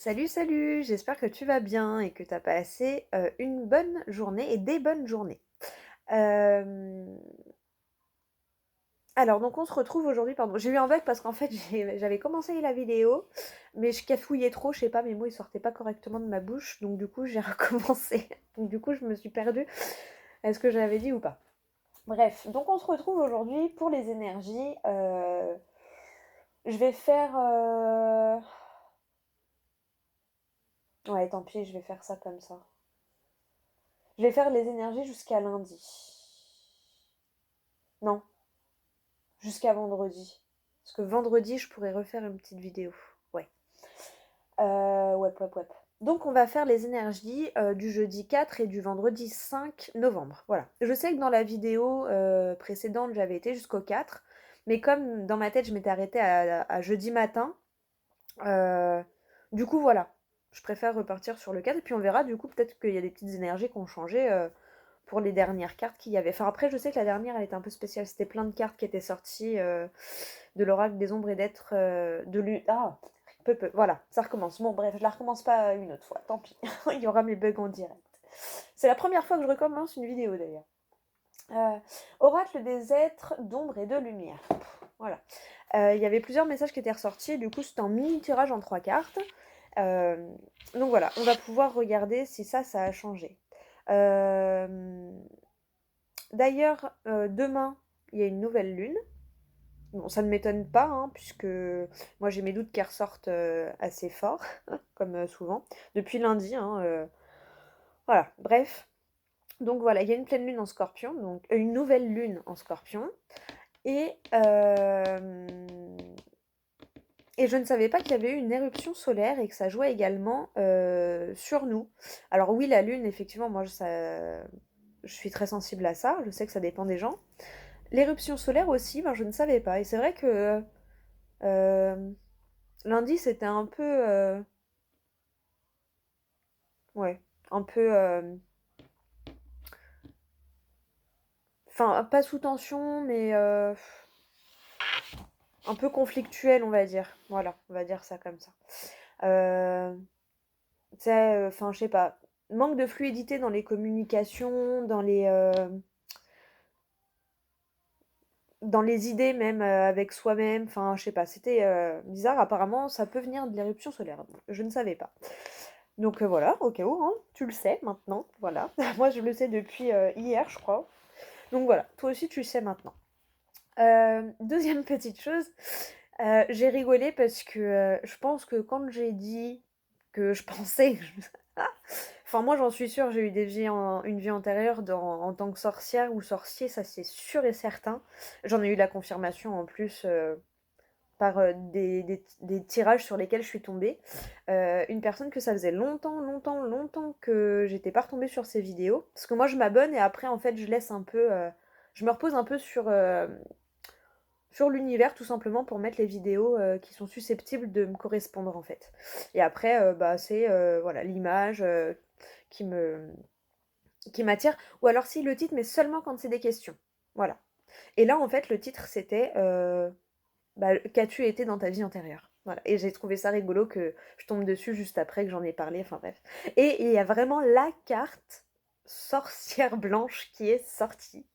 Salut, salut, j'espère que tu vas bien et que tu as passé une bonne journée et des bonnes journées. Euh, Alors, donc on se retrouve aujourd'hui, pardon, j'ai eu un bug parce qu'en fait j'avais commencé la vidéo, mais je cafouillais trop, je sais pas, mes mots ils sortaient pas correctement de ma bouche, donc du coup j'ai recommencé. Donc du coup je me suis perdue, est-ce que j'avais dit ou pas? Bref, donc on se retrouve aujourd'hui pour les énergies. Je vais faire... Ouais, tant pis, je vais faire ça comme ça. Je vais faire les énergies jusqu'à lundi. Non, jusqu'à vendredi. Parce que vendredi, je pourrais refaire une petite vidéo. Ouais. Ouais, ouais, ouais. Donc, on va faire les énergies du jeudi 4 et du vendredi 5 novembre. Voilà. Je sais que dans la vidéo précédente, j'avais été jusqu'au 4. Mais comme dans ma tête, je m'étais arrêtée à jeudi matin. euh, du coup, voilà. Je préfère repartir sur le 4. Et puis, on verra. Du coup, peut-être qu'il y a des petites énergies qui ont changé. Pour les dernières cartes qu'il y avait. Enfin, après, je sais que la dernière, elle était un peu spéciale. C'était plein de cartes qui étaient sorties de l'oracle des ombres et d'êtres de l'U. Ah, voilà, ça recommence. Bon, bref, je la recommence pas une autre fois. Tant pis. Il y aura mes bugs en direct. C'est la première fois que je recommence une vidéo d'ailleurs. Euh, Oracle des êtres d'ombre et de lumière. Voilà. Il y avait plusieurs messages qui étaient ressortis. Du coup, c'était un mini tirage en 3 cartes. Euh, donc voilà, on va pouvoir regarder si ça a changé. Euh, D'ailleurs, demain, il y a une nouvelle lune. Bon, ça ne m'étonne pas, hein, puisque moi j'ai mes doutes qu'elle ressortent assez fort, comme souvent, depuis lundi. Hein, voilà, bref. Donc voilà, il y a une pleine lune en scorpion, donc une nouvelle lune en scorpion. Et, euh, et je ne savais pas qu'il y avait eu une éruption solaire et que ça jouait également sur nous. Alors oui, la lune, effectivement, je suis très sensible à ça, je sais que ça dépend des gens. L'éruption solaire aussi, ben, je ne savais pas. Et c'est vrai que euh, lundi, c'était un peu... ouais, un peu... Enfin, pas sous tension, mais un peu conflictuel, on va dire. Voilà, on va dire ça comme ça. Euh, Tu sais, enfin, je sais pas. Manque de fluidité dans les communications, dans les idées même avec soi-même. Enfin, je sais pas. C'était bizarre. Apparemment, ça peut venir de l'éruption solaire. Je ne savais pas. Donc voilà, au cas où, hein, tu le sais maintenant, voilà. Moi je le sais depuis hier, je crois. Donc voilà, toi aussi tu le sais maintenant. Deuxième petite chose, j'ai rigolé parce que je pense que quand j'ai dit que je pensais enfin moi j'en suis sûre, j'ai eu une vie antérieure en tant que sorcière ou sorcier, ça c'est sûr et certain. J'en ai eu la confirmation en plus par des tirages sur lesquels je suis tombée. Une personne que ça faisait longtemps, longtemps, longtemps que j'étais pas retombée sur ses vidéos. Parce que moi je m'abonne et après en fait je laisse un peu... je me repose un peu sur l'univers tout simplement pour mettre les vidéos qui sont susceptibles de me correspondre en fait. Et après bah, c'est voilà, l'image qui me qui m'attire. Ou alors si le titre mais seulement quand c'est des questions. Voilà. Et là en fait le titre c'était bah, qu'as-tu été dans ta vie antérieure? Voilà. Et j'ai trouvé ça rigolo que je tombe dessus juste après que j'en ai parlé, enfin bref. Et il y a vraiment la carte sorcière blanche qui est sortie.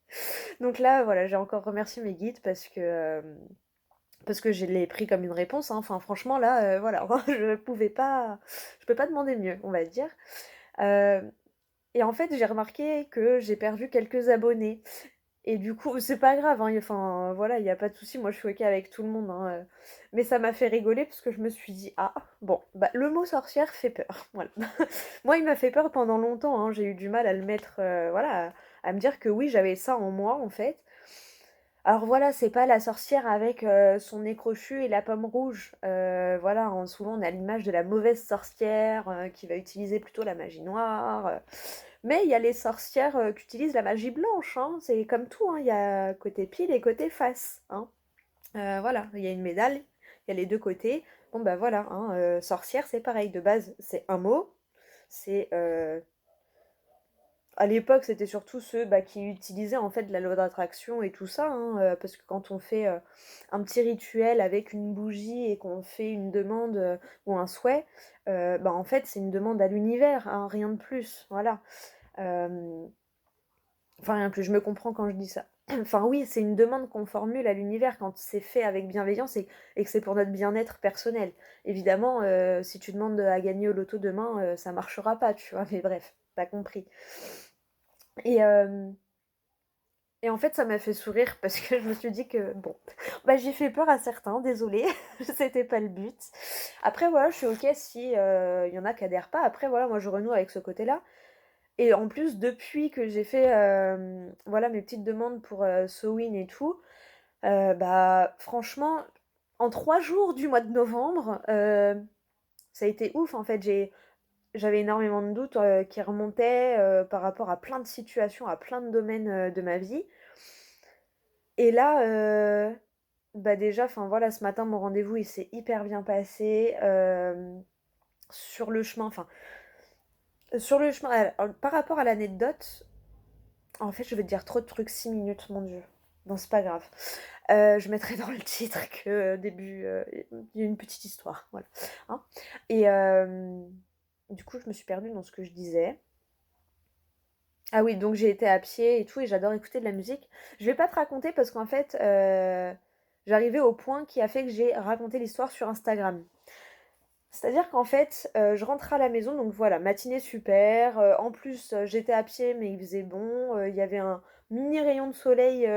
Donc là, voilà, j'ai encore remercié mes guides parce que je l'ai pris comme une réponse. Hein. Enfin, franchement, là, voilà, je peux pas demander mieux, on va dire. Euh, et en fait, j'ai remarqué que j'ai perdu quelques abonnés. Et du coup, c'est pas grave, hein, enfin voilà, il n'y a pas de souci, moi je suis ok avec tout le monde, hein, mais ça m'a fait rigoler parce que je me suis dit, ah, bon, bah le mot sorcière fait peur, voilà. Moi il m'a fait peur pendant longtemps, hein, j'ai eu du mal à le mettre, voilà, à me dire que oui, j'avais ça en moi en fait. Alors voilà, c'est pas la sorcière avec son nez crochu et la pomme rouge. Voilà, souvent on a l'image de la mauvaise sorcière qui va utiliser plutôt la magie noire. Mais il y a les sorcières qui utilisent la magie blanche. Hein. C'est comme tout, hein. Il y a côté pile et côté face. Hein. Voilà, il y a une médaille, il y a les deux côtés. Bon bah voilà, hein, sorcière c'est pareil. De base, c'est un mot. C'est À l'époque, c'était surtout ceux, qui utilisaient en fait la loi d'attraction et tout ça, hein, parce que quand on fait, un petit rituel avec une bougie et qu'on fait une demande, ou un souhait, en fait, c'est une demande à l'univers, hein, rien de plus, voilà. Hem, enfin rien de plus, je me comprends quand je dis ça. Enfin oui, c'est une demande qu'on formule à l'univers quand c'est fait avec bienveillance et que c'est pour notre bien-être personnel. Évidemment, si tu demandes à gagner au loto demain, ça marchera pas, tu vois? Mais bref, tu compris. Et hem et en fait, ça m'a fait sourire parce que je me suis dit que bon, j'ai fait peur à certains, désolée, c'était pas le but. Après voilà, je suis OK si, il y en a qui adhèrent pas. Après voilà, moi je renoue avec ce côté-là et en plus depuis que j'ai fait, voilà mes petites demandes pour, Sewing et tout, franchement, en 3 jours du mois de novembre, ça a été ouf en fait. J'avais énormément de doutes, qui remontaient, par rapport à plein de situations, à plein de domaines, de ma vie. Et là, déjà, enfin voilà, ce matin, mon rendez-vous, il s'est hyper bien passé. Sur le chemin, sur le chemin, par rapport à l'anecdote, en fait, je vais te dire trop de trucs, 6 minutes, mon Dieu. Bon, c'est pas grave. Je mettrai dans le titre que au début, il y a une petite histoire, voilà, hein. Et du coup, je me suis perdue dans ce que je disais. Ah oui, donc j'ai été à pied et tout et j'adore écouter de la musique. Je vais pas te raconter parce qu'en fait, j'arrivais au point qui a fait que j'ai raconté l'histoire sur Instagram. C'est-à-dire qu'en fait, je rentrais à la maison, donc voilà, matinée super, en plus, j'étais à pied mais il faisait bon, il y avait un mini rayon de soleil,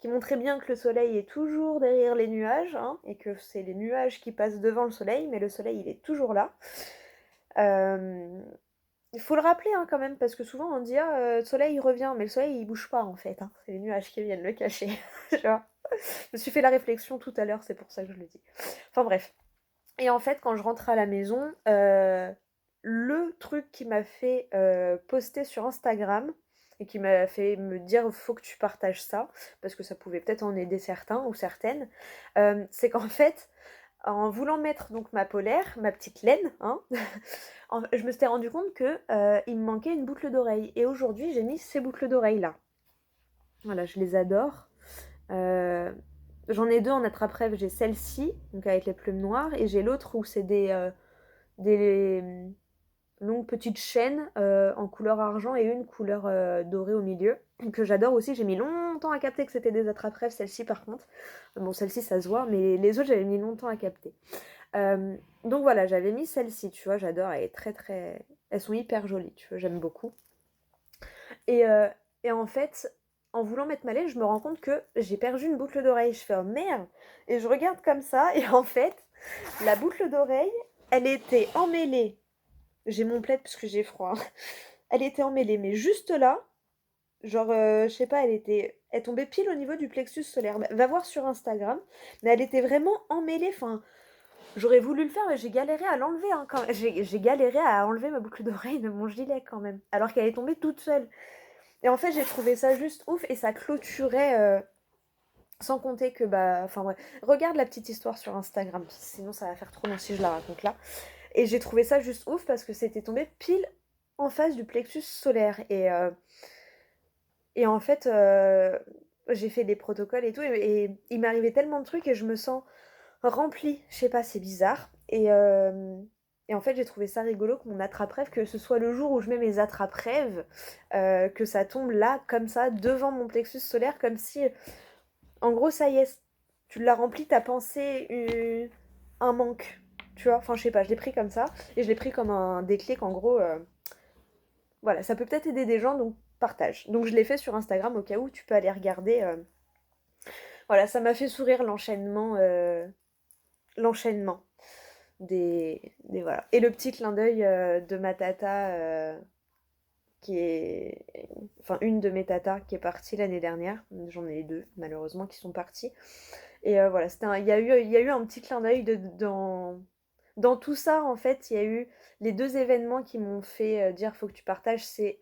qui montrait bien que le soleil est toujours derrière les nuages, hein, et que c'est les nuages qui passent devant le soleil, mais le soleil il est toujours là. Hem Il faut le rappeler, hein, quand même, parce que souvent on dit: «Ah, le soleil il revient», mais le soleil il bouge pas en fait, hein, c'est les nuages qui viennent le cacher, tu vois? Je me suis fait la réflexion tout à l'heure, c'est pour ça que je le dis. Enfin bref. Et en fait, quand je rentre à la maison, le truc qui m'a fait, poster sur Instagram et qui m'a fait me dire: «Faut que tu partages ça», parce que ça pouvait peut-être en aider certains ou certaines, c'est qu'en fait, en voulant mettre donc ma polaire, ma petite laine, hein, je me suis rendu compte que, il me manquait une boucle d'oreille et aujourd'hui, j'ai mis ces boucles d'oreilles-là. Voilà, je les adore. Heu, J'en ai 2 en attrape-rêve, j'ai celle-ci, donc avec les plumes noires et j'ai l'autre où c'est des, longues petites chaînes, en couleur argent et une couleur, dorée au milieu, que j'adore aussi. J'ai mis longtemps à capter que c'était des attrape-rêves, celle-ci par contre. Bon, celle-ci ça se voit, mais les autres, j'avais mis longtemps à capter. Donc voilà, j'avais mis celle-ci, tu vois? J'adore, elle est très, très elles sont hyper jolies, tu vois? J'aime beaucoup et heu et en fait, en voulant mettre ma laine, je me rends compte que j'ai perdu une boucle d'oreille. Je fais: «Oh merde!» et je regarde comme ça et en fait, la boucle d'oreille, elle était emmêlée. J'ai mon plaid parce que j'ai froid, hein. Elle était emmêlée, mais juste là, genre, je sais pas, elle tombait pile au niveau du plexus solaire. Va voir sur Instagram, mais elle était vraiment emmêlée, enfin, j'aurais voulu le faire, mais j'ai galéré à l'enlever, hein, quand j'ai galéré à enlever ma boucle d'oreille de mon gilet quand même, alors qu'elle est tombée toute seule. Et en fait, j'ai trouvé ça juste ouf et ça clôturait, sans compter que, enfin ouais, regarde la petite histoire sur Instagram, sinon ça va faire trop long si je la raconte là. Et j'ai trouvé ça juste ouf parce que c'était tombé pile en face du plexus solaire et en fait, j'ai fait des protocoles et tout et il m'est arrivé tellement de trucs et je me sens remplie. Je sais pas, c'est bizarre et en fait, j'ai trouvé ça rigolo que mon attrape-rêve, que ce soit le jour où je mets mes attrape-rêves, que ça tombe là, comme ça, devant mon plexus solaire, comme si, en gros, ça y est, tu l'as rempli, tu pensé un manque, tu vois? Enfin, je sais pas, je l'ai pris comme ça et je l'ai pris comme un déclic, en gros, voilà, ça peut peut-être aider des gens, donc partage. Donc je l'ai fait sur Instagram au cas où tu peux aller regarder. Voilà, ça m'a fait sourire l'enchaînement des voilà. Et le petit clin d'œil de ma tata, qui est, enfin une de mes tatas qui est partie l'année dernière. J'en ai deux malheureusement qui sont partis. Et voilà, il y a eu un petit clin d'œil dans tout ça en fait. Il y a eu les deux événements qui m'ont fait dire faut que tu partages, c'est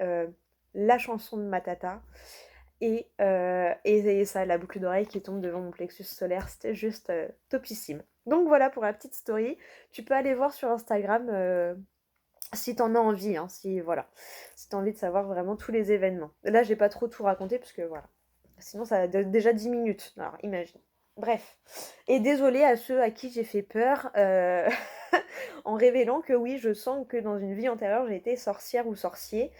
la chanson de ma tata et ça, la boucle d'oreille qui tombe devant mon plexus solaire, c'était juste topissime. Donc voilà pour la petite story. Tu peux aller voir sur Instagram Si t'en as envie, hein, si voilà, si t'as envie de savoir vraiment tous les événements. Là, j'ai pas trop tout raconté parce que voilà. Sinon, ça a déjà 10 minutes. Alors, imagine. Bref. Et désolée à ceux à qui j'ai fait peur en révélant que oui, je sens que dans une vie antérieure, j'ai été sorcière ou sorcier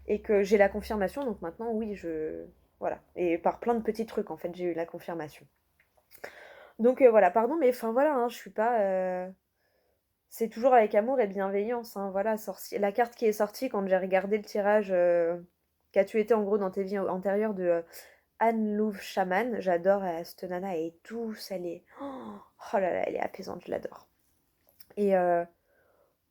et que j'ai la confirmation. Donc maintenant, oui, je... Voilà. Et par plein de petits trucs, en fait, j'ai eu la confirmation. Donc voilà, pardon, mais enfin voilà, hein, je suis pas... C'est toujours avec amour et bienveillance, hein, voilà, la carte qui est sortie quand j'ai regardé le tirage Qu'as-tu été en gros dans tes vies antérieures de Anne Louve Chaman. J'adore, cette nana, elle est douce, elle est... Oh là là, elle est apaisante, je l'adore. Et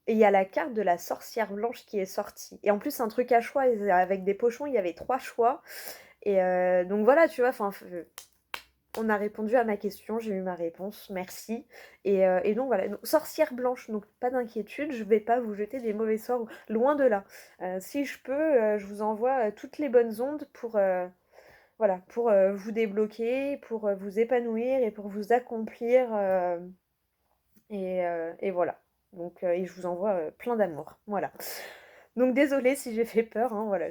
il y a la carte de la sorcière blanche qui est sortie. Et en plus, c'est un truc à choix, avec des pochons, il y avait 3 choix. Et donc voilà, tu vois, enfin... On a répondu à ma question, j'ai eu ma réponse, merci. Et donc voilà, donc, sorcière blanche, donc pas d'inquiétude, je vais pas vous jeter des mauvais sorts, loin de là. Si je peux, je vous envoie toutes les bonnes ondes voilà, pour vous débloquer, pour vous épanouir et pour vous accomplir. Et voilà. Donc, et je vous envoie plein d'amour. Voilà. Donc désolée si j'ai fait peur, hein, voilà,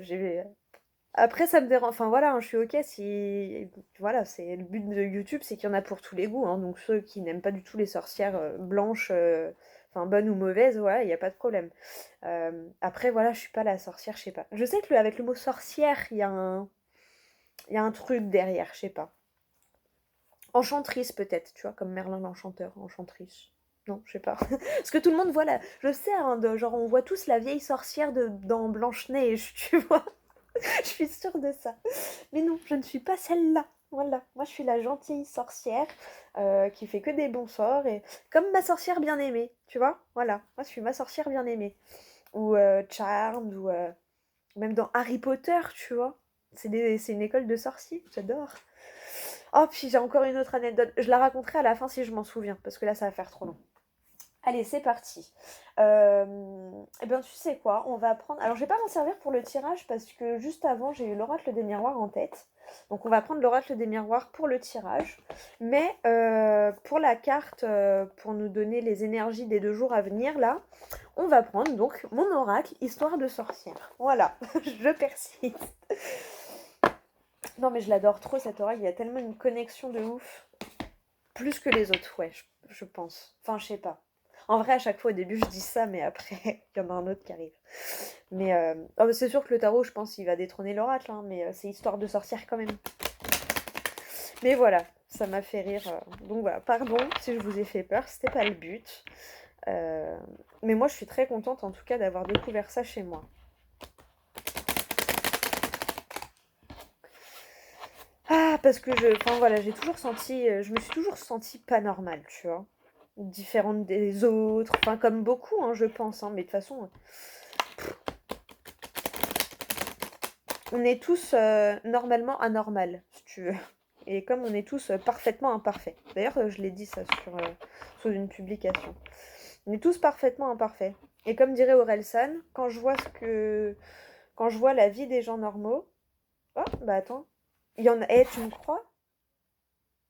après, ça me dérange. Enfin voilà, hein, je suis ok si. Voilà, c'est le but de YouTube, c'est qu'il y en a pour tous les goûts, hein. Donc ceux qui n'aiment pas du tout les sorcières blanches, enfin bonnes ou mauvaises, voilà, il n'y a pas de problème. Après, voilà, je suis pas la sorcière, je sais pas. Je sais que avec le mot sorcière, il y a un truc derrière, je sais pas. Enchantrice peut-être, tu vois, comme Merlin l'Enchanteur, enchantrice. Non, je sais pas. Parce que tout le monde voit la. Je sais, hein, genre on voit tous la vieille sorcière dans Blanche-Neige, tu vois. Je suis sûre de ça. Mais non, je ne suis pas celle-là. Voilà, moi je suis la gentille sorcière qui fait que des bons sorts et comme ma sorcière bien-aimée, tu vois. Voilà, moi je suis ma sorcière bien-aimée. Ou Charmed ou même dans Harry Potter, tu vois. C'est une école de sorciers, j'adore. Oh, puis j'ai encore une autre anecdote. Je la raconterai à la fin si je m'en souviens, parce que là ça va faire trop long. Allez, c'est parti. Eh bien, tu sais quoi, on va prendre... Alors, je vais pas m'en servir pour le tirage parce que juste avant, j'ai eu l'oracle des miroirs en tête. Donc, on va prendre l'oracle des miroirs pour le tirage. Mais pour la carte, pour nous donner les énergies des 2 jours à venir, là, on va prendre donc mon oracle, histoire de sorcière. Voilà, je persiste. Non, mais je l'adore trop, cet oracle. Il y a tellement une connexion de ouf. Plus que les autres, ouais, je pense. Enfin, je sais pas. En vrai, à chaque fois, au début, je dis ça, mais après, il y en a un autre qui arrive. Mais oh, c'est sûr que le tarot, je pense, il va détrôner l'oracle, hein, mais c'est histoire de sorcière quand même. Mais voilà, ça m'a fait rire. Donc voilà, pardon si je vous ai fait peur, c'était pas le but. Mais moi, je suis très contente, en tout cas, d'avoir découvert ça chez moi. Ah, parce que enfin voilà, j'ai toujours senti, je me suis toujours sentie pas normale, tu vois. Différente des autres, enfin comme beaucoup, hein, je pense, hein, mais de toute façon, on est tous normalement anormal, si tu veux. Et comme on est tous parfaitement imparfaits. D'ailleurs, je l'ai dit ça sous une publication. On est tous parfaitement imparfaits. Et comme dirait Aurel San, quand je vois la vie des gens normaux. Oh, bah attends. Il y en a. Eh, tu me crois?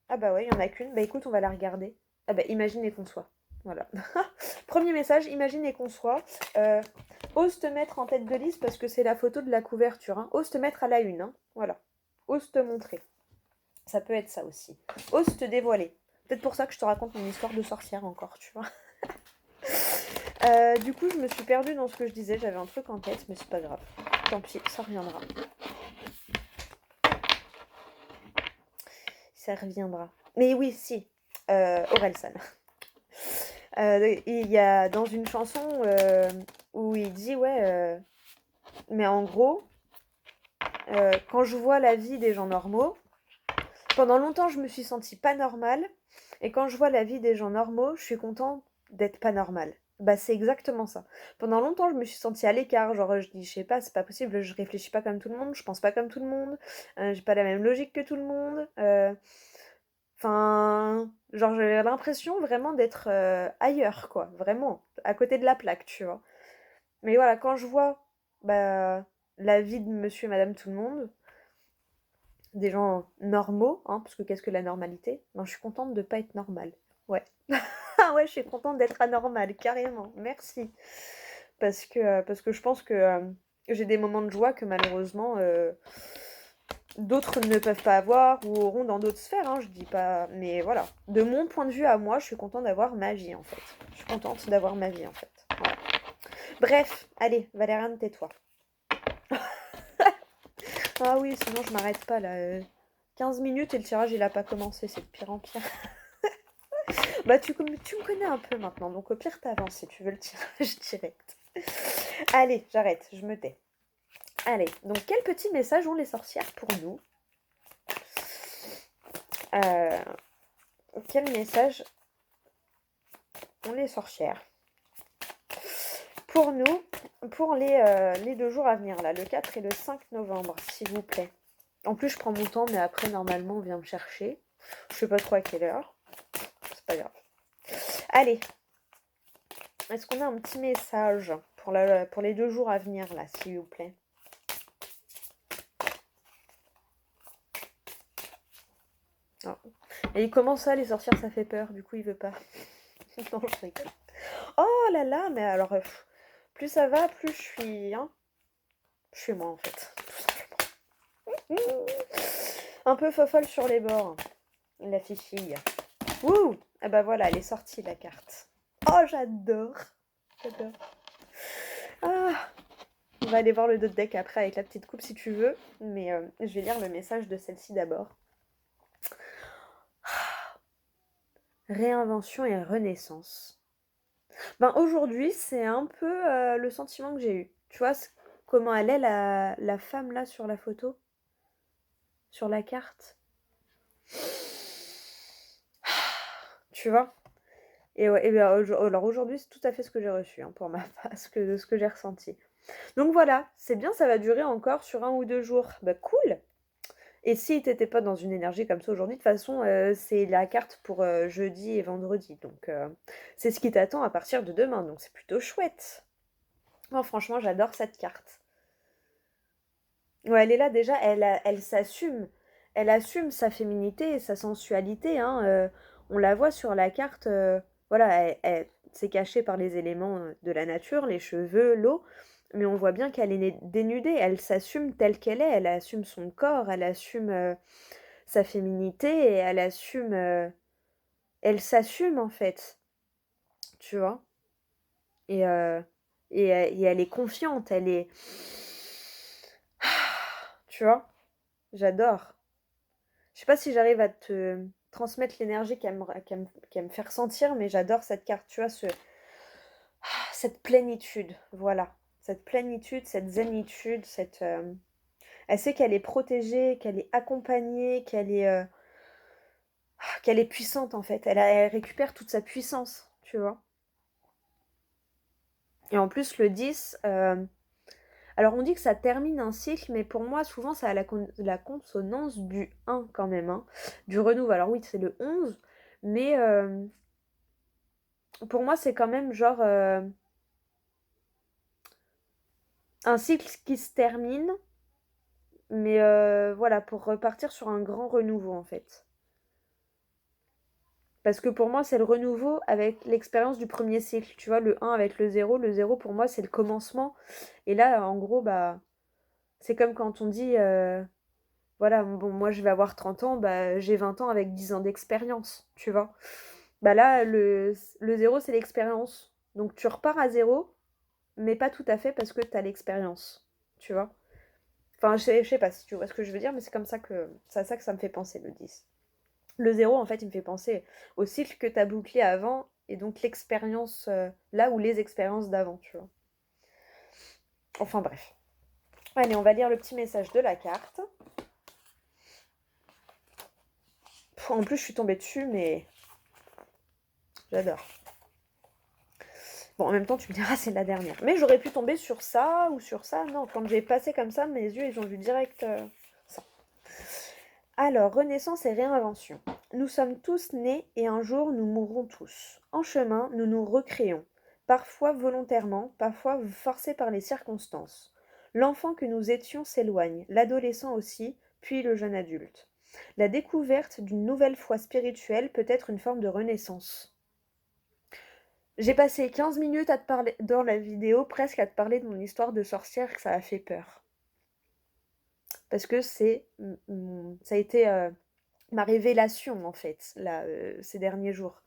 Ah bah ouais, il y en a qu'une. Bah écoute, on va la regarder. Ah bah imagine et qu'on soit. Voilà. Premier message, imagine et qu'on soit. Ose te mettre en tête de liste parce que c'est la photo de la couverture. Hein. Ose te mettre à la une. Hein. Voilà. Ose te montrer. Ça peut être ça aussi. Ose te dévoiler. Peut-être pour ça que je te raconte mon histoire de sorcière encore, tu vois. Du coup, je me suis perdue dans ce que je disais. J'avais un truc en tête, mais c'est pas grave. Tant pis, ça reviendra. Ça reviendra. Mais oui, si. Orelsan. Il y a dans une chanson où il dit ouais, mais en gros, quand je vois la vie des gens normaux, pendant longtemps je me suis sentie pas normale, et quand je vois la vie des gens normaux, je suis contente d'être pas normale. Bah c'est exactement ça. Pendant longtemps je me suis sentie à l'écart, genre je dis je sais pas, c'est pas possible, je réfléchis pas comme tout le monde, je pense pas comme tout le monde, j'ai pas la même logique que tout le monde. Enfin, genre j'avais l'impression vraiment d'être ailleurs, quoi, vraiment, à côté de la plaque, tu vois. Mais voilà, quand je vois bah, la vie de monsieur et madame tout le monde, des gens normaux, hein, parce que qu'est-ce que la normalité? Ben, je suis contente de pas être normale. Ouais. Ah ouais, je suis contente d'être anormale, carrément. Merci. parce que je pense que j'ai des moments de joie que malheureusement d'autres ne peuvent pas avoir ou auront dans d'autres sphères, hein, je dis pas. Mais voilà. De mon point de vue à moi, je suis contente d'avoir ma vie en fait. Je suis contente d'avoir ma vie en fait. Voilà. Bref, allez, Valériane, tais-toi. Ah oui, sinon je m'arrête pas là. 15 minutes et le tirage il a pas commencé, c'est de pire en pire. Bah tu me connais un peu maintenant, donc au pire t'avances si tu veux le tirage direct. Allez, j'arrête, je me tais. Allez, donc quel petit message ont les sorcières pour nous? Quel message ont les sorcières pour nous, pour les 2 jours à venir, là, le 4 et le 5 novembre, s'il vous plaît. En plus, je prends mon temps, mais après, normalement, on vient me chercher. Je sais pas trop à quelle heure. C'est pas grave. Allez. Est-ce qu'on a un petit message pour les 2 jours à venir, là, s'il vous plaît? Oh. Et il commence à, les sorcières, ça fait peur. Du coup, il veut pas. Non, je rigole. Oh là là, mais alors, plus ça va, plus je suis... Hein, je suis moi, en fait. Tout simplement. Un peu fofolle sur les bords. La fichille. Ouh! Ah bah voilà, elle est sortie, la carte. Oh, j'adore. J'adore. Ah! On va aller voir le dos de deck après avec la petite coupe si tu veux. Mais je vais lire le message de celle-ci d'abord. Réinvention et renaissance. Ben aujourd'hui, c'est un peu le sentiment que j'ai eu. Tu vois comment elle est la femme là sur la photo? Sur la carte? Tu vois? Et ouais, et ben, alors aujourd'hui, c'est tout à fait ce que j'ai reçu hein, pour ma part, ce que j'ai ressenti. Donc voilà, c'est bien, ça va durer encore sur 1 ou 2 jours. Bah cool! Et si t'étais pas dans une énergie comme ça aujourd'hui, de toute façon, c'est la carte pour jeudi et vendredi. Donc c'est ce qui t'attend à partir de demain. Donc c'est plutôt chouette. Oh, franchement, j'adore cette carte. Ouais, elle est là déjà, elle s'assume. Elle assume sa féminité et sa sensualité. Hein, on la voit sur la carte. Voilà, c'est caché par les éléments de la nature, les cheveux, l'eau. Mais on voit bien qu'elle est dénudée. Elle s'assume telle qu'elle est. Elle assume son corps. Elle assume sa féminité. Et elle assume. Elle s'assume en fait. Tu vois. Et, et elle est confiante. Elle est. Tu vois. J'adore. Je sais pas si j'arrive à te transmettre l'énergie qu'elle me fait ressentir, mais j'adore cette carte, tu vois, cette plénitude, voilà. Cette plénitude, cette zénitude, elle sait qu'elle est protégée, qu'elle est accompagnée, qu'elle est puissante en fait. Elle récupère toute sa puissance, tu vois. Et en plus, le 10, alors on dit que ça termine un cycle, mais pour moi, souvent, ça a la consonance du 1 quand même, hein, du renouveau. Alors oui, c'est le 11, mais pour moi, c'est quand même genre un cycle qui se termine, mais voilà, pour repartir sur un grand renouveau en fait. Parce que pour moi, c'est le renouveau avec l'expérience du premier cycle. Tu vois, le 1 avec le 0. Le 0, pour moi, c'est le commencement. Et là, en gros, bah, c'est comme quand on dit, voilà, bon, moi, je vais avoir 30 ans, bah, j'ai 20 ans avec 10 ans d'expérience, tu vois. Bah là, le 0, c'est l'expérience. Donc, tu repars à 0, mais pas tout à fait parce que tu as l'expérience, tu vois. Enfin, je sais pas si tu vois ce que je veux dire, mais c'est comme ça que c'est à ça que ça me fait penser, le 10. Le 0, en fait, il me fait penser au cycle que tu as bouclé avant, et donc l'expérience, là où les expériences d'avant, tu vois. Enfin bref. Allez, on va lire le petit message de la carte. En plus, je suis tombée dessus, mais j'adore. Bon, en même temps, tu me diras, c'est la dernière. Mais j'aurais pu tomber sur ça ou sur ça. Non, quand j'ai passé comme ça, mes yeux, ils ont vu direct ça. Alors, renaissance et réinvention. Nous sommes tous nés et un jour nous mourrons tous. En chemin, nous nous recréons, parfois volontairement, parfois forcés par les circonstances. L'enfant que nous étions s'éloigne, l'adolescent aussi, puis le jeune adulte. La découverte d'une nouvelle foi spirituelle peut être une forme de renaissance. J'ai passé 15 minutes à te parler dans la vidéo, presque à te parler de mon histoire de sorcière, que ça a fait peur. Parce que ça a été ma révélation, en fait, là, ces derniers jours.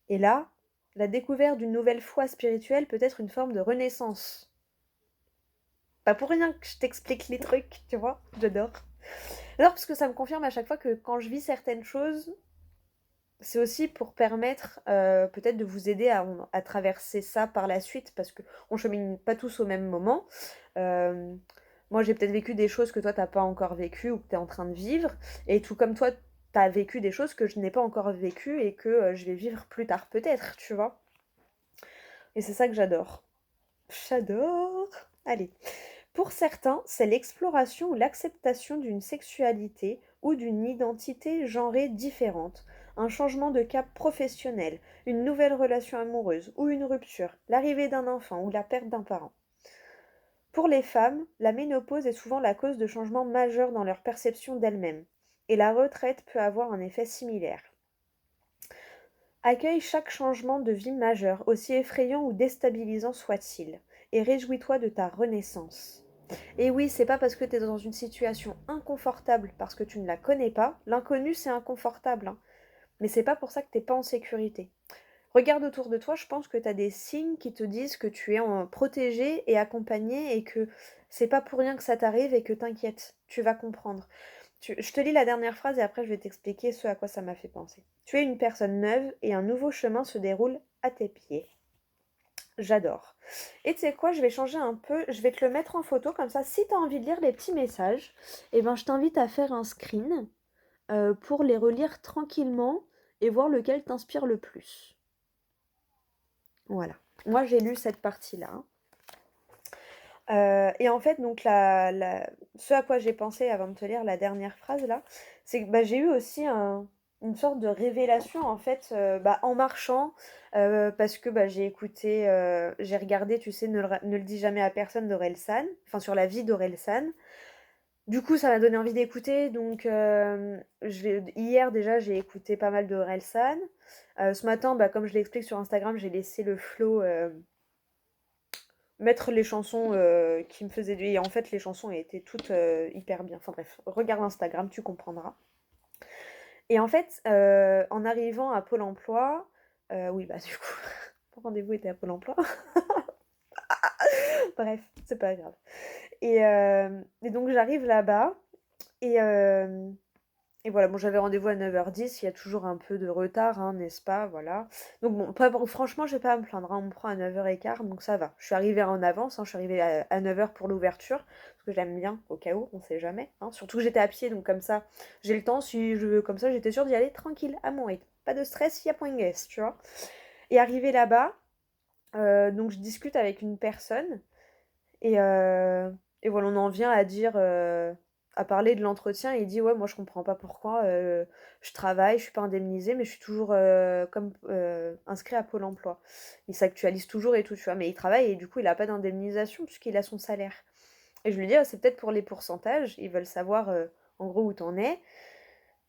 Et là, la découverte d'une nouvelle foi spirituelle peut être une forme de renaissance. Pas pour rien que je t'explique les trucs, tu vois, j'adore. J'adore parce que ça me confirme à chaque fois que quand je vis certaines choses, c'est aussi pour permettre peut-être de vous aider à traverser ça par la suite, parce qu'on chemine pas tous au même moment. Euh, Moi, j'ai peut-être vécu des choses que toi, t'as pas encore vécues ou que tu es en train de vivre, et tout comme toi, t'as vécu des choses que je n'ai pas encore vécues et que je vais vivre plus tard peut-être, tu vois. Et c'est ça que j'adore. J'adore. Allez. Pour certains, c'est l'exploration ou l'acceptation d'une sexualité ou d'une identité genrée différente, un changement de cap professionnel, une nouvelle relation amoureuse ou une rupture, l'arrivée d'un enfant ou la perte d'un parent. Pour les femmes, la ménopause est souvent la cause de changements majeurs dans leur perception d'elles-mêmes, et la retraite peut avoir un effet similaire. Accueille chaque changement de vie majeur, aussi effrayant ou déstabilisant soit-il, et réjouis-toi de ta renaissance. Et oui, c'est pas parce que tu es dans une situation inconfortable, parce que tu ne la connais pas. L'inconnu, c'est inconfortable, hein. Mais c'est pas pour ça que t'es pas en sécurité. Regarde autour de toi, je pense que tu as des signes qui te disent que tu es protégé et accompagné et que c'est pas pour rien que ça t'arrive et que t'inquiète, tu vas comprendre. Je te lis la dernière phrase et après je vais t'expliquer ce à quoi ça m'a fait penser. Tu es une personne neuve et un nouveau chemin se déroule à tes pieds. J'adore. Et tu sais quoi, je vais changer un peu, je vais te le mettre en photo comme ça. Si tu as envie de lire les petits messages, eh ben, je t'invite à faire un screen pour les relire tranquillement et voir lequel t'inspire le plus. Voilà. Moi, j'ai lu cette partie-là. Et en fait, donc, ce à quoi j'ai pensé avant de te lire la dernière phrase là, c'est que bah, j'ai eu aussi une sorte de révélation en fait bah, en marchant, parce que bah, j'ai écouté, j'ai regardé, tu sais, ne le dis jamais à personne d'Orelsan, enfin sur la vie d'Orelsan. Du coup, ça m'a donné envie d'écouter, donc hier déjà, j'ai écouté pas mal d'Orelsan. Ce matin, bah, comme je l'explique sur Instagram, j'ai laissé le flow mettre les chansons qui me faisaient du... Et en fait, les chansons étaient toutes hyper bien. Enfin bref, regarde Instagram, tu comprendras. Et en fait, en arrivant à Pôle emploi, oui, bah du coup, mon rendez-vous était à Pôle emploi. Bref, c'est pas grave. Et donc, j'arrive là-bas. Et, euh, Et voilà, bon, j'avais rendez-vous à 9h10, il y a toujours un peu de retard, hein, n'est-ce pas? Voilà. Donc bon, franchement, je vais pas à me plaindre, hein, on me prend à 9h15, donc ça va. Je suis arrivée en avance, hein, je suis arrivée à 9h pour l'ouverture, parce que j'aime bien, au cas où, on sait jamais, hein. Surtout que j'étais à pied, donc comme ça, j'ai le temps, si je veux, comme ça, j'étais sûre d'y aller tranquille, à mon rythme. Pas de stress, il y a point de guess, tu vois. Et arrivée là-bas, donc je discute avec une personne, et, euh, et voilà, on en vient à dire, à parler de l'entretien. Il dit, ouais, moi je comprends pas pourquoi je travaille, je suis pas indemnisée, mais je suis toujours comme inscrit à Pôle emploi. Il s'actualise toujours et tout, tu vois, mais il travaille et du coup il a pas d'indemnisation puisqu'il a son salaire. Et je lui dis, ah, c'est peut-être pour les pourcentages, ils veulent savoir en gros où t'en es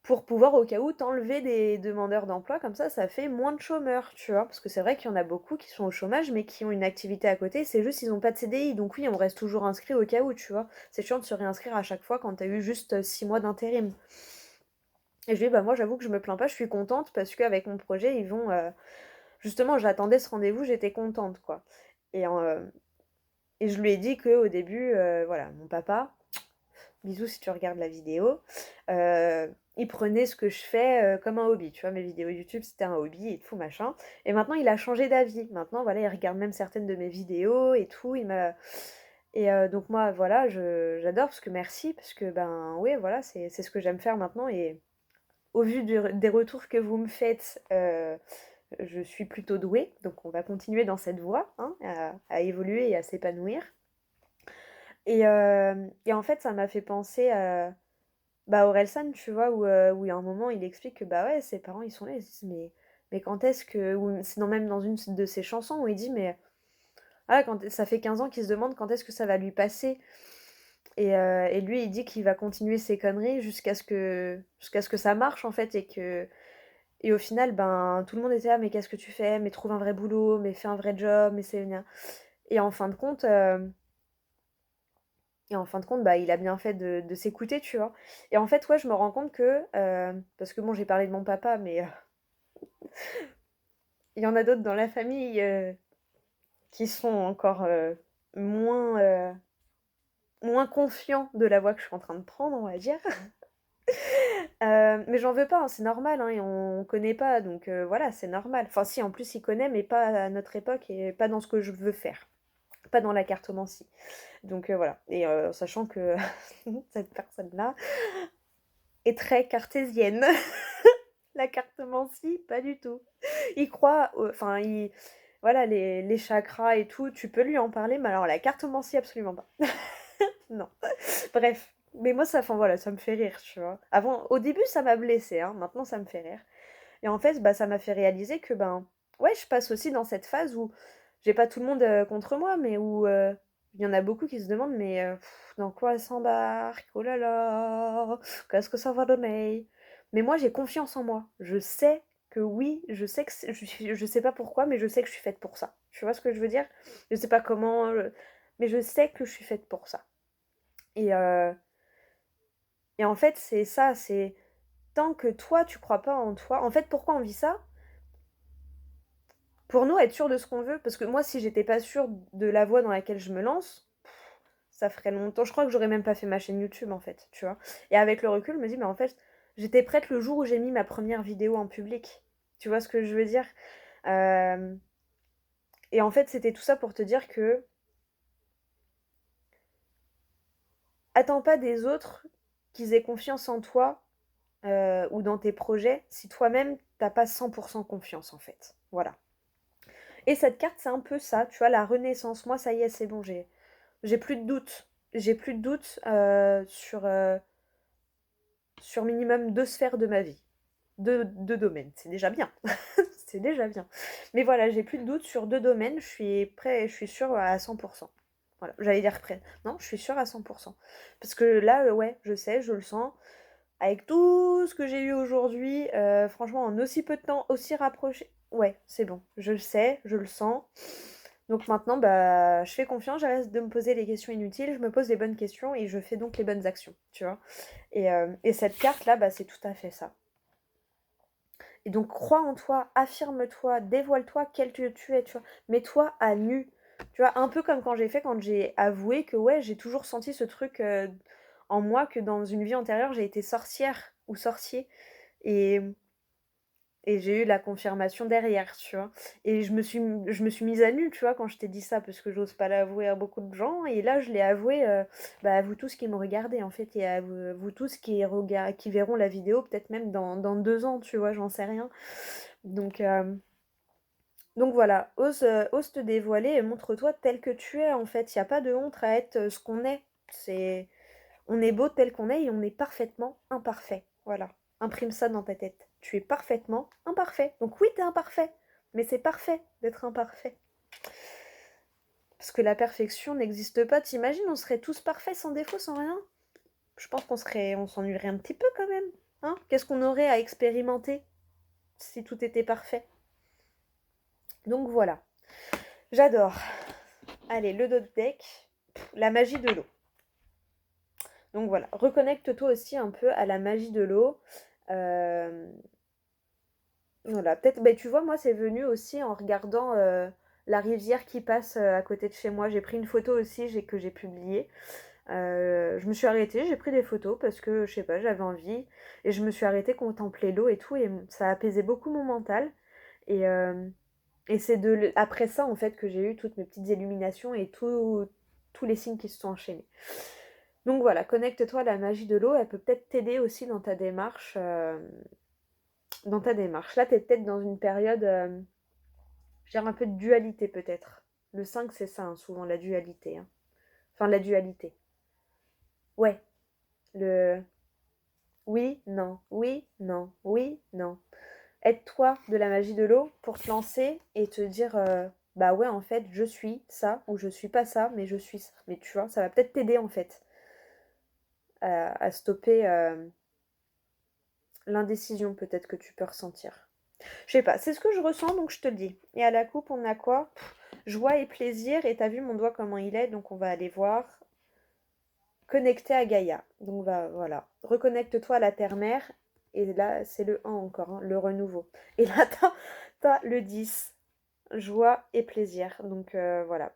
pour pouvoir au cas où t'enlever des demandeurs d'emploi, comme ça fait moins de chômeurs, tu vois. Parce que c'est vrai qu'il y en a beaucoup qui sont au chômage, mais qui ont une activité à côté, c'est juste qu'ils n'ont pas de CDI. Donc oui, on reste toujours inscrit au cas où, tu vois. C'est chiant de se réinscrire à chaque fois quand t'as eu juste 6 mois d'intérim. Et je lui dis, bah moi j'avoue que je me plains pas, je suis contente parce qu'avec mon projet, ils vont... Justement, j'attendais ce rendez-vous, j'étais contente, quoi. Et, euh, et je lui ai dit qu'au début, voilà, mon papa, bisous si tu regardes la vidéo, il prenait ce que je fais comme un hobby. Tu vois, mes vidéos YouTube, c'était un hobby et tout, machin. Et maintenant, il a changé d'avis. Maintenant, voilà, il regarde même certaines de mes vidéos et tout. Donc moi, voilà, j'adore parce que merci, parce que, ben, ouais, voilà, c'est ce que j'aime faire maintenant. Et au vu des retours que vous me faites, je suis plutôt douée. Donc on va continuer dans cette voie, hein, à évoluer et à s'épanouir. Et en fait, ça m'a fait penser à bah, Orelsan, tu vois, où il y a un moment, il explique que bah ouais, ses parents, ils sont là, ils se disent, mais quand est-ce que. Ou c'est même dans une de ses chansons où il dit, mais ah, ça fait 15 ans qu'il se demande quand est-ce que ça va lui passer. Et lui, il dit qu'il va continuer ses conneries jusqu'à ce que ça marche, en fait, Et au final, ben, tout le monde était là: «Mais qu'est-ce que tu fais? Mais trouve un vrai boulot, mais fais un vrai job, mais c'est nia». Et en fin de compte, bah, il a bien fait de s'écouter, tu vois? Et en fait, ouais, je me rends compte que, parce que bon, j'ai parlé de mon papa, mais il y en a d'autres dans la famille, qui sont encore, moins, moins confiants de la voie que je suis en train de prendre, on va dire. Mais j'en veux pas, hein, c'est normal, hein, et on connaît pas, donc voilà, c'est normal. Enfin si, en plus, il connaît, mais pas à notre époque et pas dans ce que je veux faire, pas dans la cartomancie. Donc voilà, et sachant que cette personne-là est très cartésienne. La cartomancie, pas du tout. Il croit, enfin, il voilà, les chakras et tout, tu peux lui en parler, mais alors la cartomancie, absolument pas. Non. Bref, mais moi, ça, enfin voilà, ça me fait rire, tu vois. Avant, au début, ça m'a blessée, hein, maintenant, ça me fait rire. Et en fait, bah, ça m'a fait réaliser que, ben, ouais, je passe aussi dans cette phase où j'ai pas tout le monde contre moi, mais où il y en a beaucoup qui se demandent, mais dans quoi elle s'embarque? Oh là là, qu'est-ce que ça va donner? Mais moi, j'ai confiance en moi. Je sais que oui, je sais que je sais pas pourquoi, mais je sais que je suis faite pour ça. Tu vois ce que je veux dire? Je sais pas comment, mais je sais que je suis faite pour ça. Et, euh, et en fait, c'est ça, c'est tant que toi, tu crois pas en toi. En fait, pourquoi on vit ça? Pour nous, être sûr de ce qu'on veut, parce que moi, si j'étais pas sûre de la voie dans laquelle je me lance, ça ferait longtemps. Je crois que j'aurais même pas fait ma chaîne YouTube, en fait, tu vois. Et avec le recul, je me dis, mais en fait, j'étais prête le jour où j'ai mis ma première vidéo en public. Tu vois ce que je veux dire? Euh, Et en fait, c'était tout ça pour te dire que attends pas des autres qu'ils aient confiance en toi ou dans tes projets si toi-même t'as pas 100% confiance, en fait. Voilà. Et cette carte, c'est un peu ça, tu vois, la renaissance. Moi, ça y est, c'est bon, j'ai plus de doute. J'ai plus de doute sur minimum 2 sphères de ma vie. Deux domaines, c'est déjà bien. C'est déjà bien. Mais voilà, j'ai plus de doute sur 2 domaines, je suis prêt, je suis sûre à 100%. Voilà, j'allais dire prêt. Non, je suis sûre à 100%. Parce que là, ouais, je sais, je le sens. Avec tout ce que j'ai eu aujourd'hui, franchement, en aussi peu de temps, aussi rapproché. Ouais, c'est bon. Je le sais, je le sens. Donc maintenant, bah, je fais confiance, j'arrête de me poser les questions inutiles, je me pose les bonnes questions et je fais donc les bonnes actions, tu vois. Et cette carte-là, bah, c'est tout à fait ça. Et donc crois en toi, affirme-toi, dévoile-toi quel tu es, tu vois. Mets-toi à nu. Tu vois, un peu comme quand j'ai fait, quand j'ai avoué que ouais, j'ai toujours senti ce truc en moi, que dans une vie antérieure, j'ai été sorcière ou sorcier. Et, et j'ai eu la confirmation derrière, tu vois. Et je me suis mise à nu, tu vois, quand je t'ai dit ça, parce que j'ose pas l'avouer à beaucoup de gens. Et là, je l'ai avoué bah, à vous tous qui me regardez, en fait, et à vous tous qui verront la vidéo, peut-être même dans 2 ans, tu vois, j'en sais rien. Donc, euh, donc voilà, ose te dévoiler et montre-toi tel que tu es, en fait. Il n'y a pas de honte à être ce qu'on est. On est beau tel qu'on est et on est parfaitement imparfait. Voilà. Imprime ça dans ta tête. Tu es parfaitement imparfait. Donc oui, t'es imparfait. Mais c'est parfait d'être imparfait. Parce que la perfection n'existe pas. T'imagines, on serait tous parfaits, sans défaut, sans rien? Je pense on s'ennuierait un petit peu quand même. Hein? Qu'est-ce qu'on aurait à expérimenter si tout était parfait? Donc voilà. J'adore. Allez, le dos deck. La magie de l'eau. Donc voilà. Reconnecte-toi aussi un peu à la magie de l'eau. Euh, Voilà, peut-être, ben, tu vois, moi, c'est venu aussi en regardant la rivière qui passe à côté de chez moi. J'ai pris une photo aussi que j'ai publiée. Je me suis arrêtée, j'ai pris des photos parce que, je sais pas, j'avais envie. Et je me suis arrêtée contempler l'eau et tout. Et ça a apaisé beaucoup mon mental. Et, euh, et c'est après ça, en fait, que j'ai eu toutes mes petites illuminations et tous les signes qui se sont enchaînés. Donc voilà, connecte-toi à la magie de l'eau. Elle peut peut-être t'aider aussi dans ta démarche. Là, tu es peut-être dans une période, je dirais un peu de dualité peut-être. Le 5 c'est ça, hein, souvent, la dualité. Hein. Enfin, la dualité. Ouais, le oui, non, oui, non, oui, non. Aide-toi de la magie de l'eau pour te lancer et te dire, bah ouais, en fait, je suis ça, ou je suis pas ça, mais je suis ça. Mais tu vois, ça va peut-être t'aider, en fait, à stopper l'indécision peut-être que tu peux ressentir. Je sais pas, c'est ce que je ressens, donc je te le dis. Et à la coupe, on a quoi? Joie et plaisir. Et t'as vu mon doigt comment il est, donc on va aller voir. Connecté à Gaïa. Donc voilà. Reconnecte-toi à la terre-mère. Et là, c'est le 1 encore, hein, le renouveau. Et là, t'as le 10. Joie et plaisir. Donc voilà.